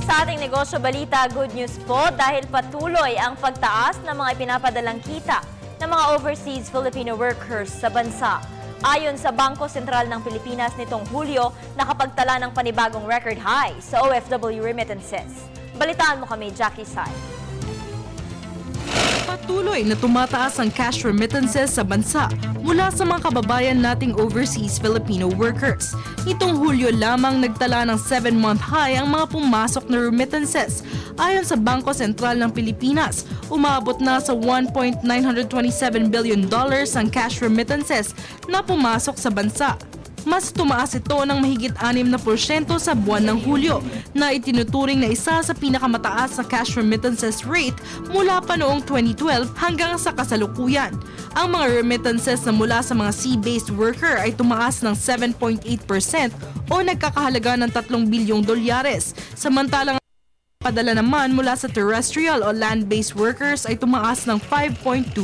Sa ating negosyo balita, good news po dahil patuloy ang pagtaas ng mga ipinapadalang kita ng mga overseas Filipino workers sa bansa. Ayon sa Bangko Sentral ng Pilipinas nitong Hulyo, nakapagtala ng panibagong record high sa OFW remittances. Balitaan mo kami, Jackie Sai. Patuloy na tumataas ang cash remittances sa bansa mula sa mga kababayan nating overseas Filipino workers. Nitong Hulyo lamang nagtala ng 7-month high ang mga pumasok na remittances. Ayon sa Bangko Sentral ng Pilipinas, umabot na sa $1.927 billion ang cash remittances na pumasok sa bansa. Mas tumaas ito ng mahigit 6% sa buwan ng Hulyo na itinuturing na isa sa pinakamataas na cash remittances rate mula pa noong 2012 hanggang sa kasalukuyan. Ang mga remittances na mula sa mga sea-based worker ay tumaas ng 7.8% o nagkakahalaga ng $3 bilyong. Samantalang padala naman mula sa terrestrial o land-based workers ay tumaas ng 5.2%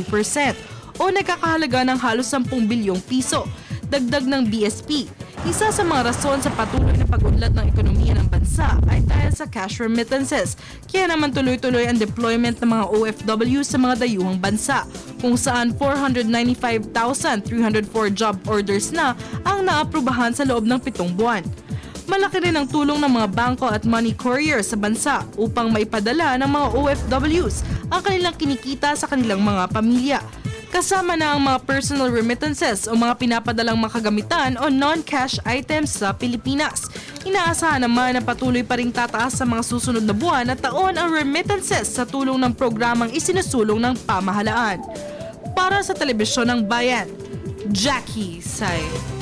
o nagkakahalaga ng halos 10 bilyong piso. Dagdag ng BSP, isa sa mga rason sa patuloy na pag-unlad ng ekonomiya ng bansa ay dahil sa cash remittances. Kaya naman tuloy-tuloy ang deployment ng mga OFW sa mga dayuhang bansa, kung saan 495,304 job orders na ang naaprubahan sa loob ng 7 buwan. Malaki rin ang tulong ng mga bangko at money courier sa bansa upang maipadala ng mga OFWs ang kanilang kinikita sa kanilang mga pamilya. Kasama na ang mga personal remittances o mga pinapadalang makagamitan o non-cash items sa Pilipinas. Inaasahan naman na patuloy pa ring tataas sa mga susunod na buwan at taon ang remittances sa tulong ng programang isinusulong ng pamahalaan. Para sa Telebisyon ng Bayan, Jackie Sai.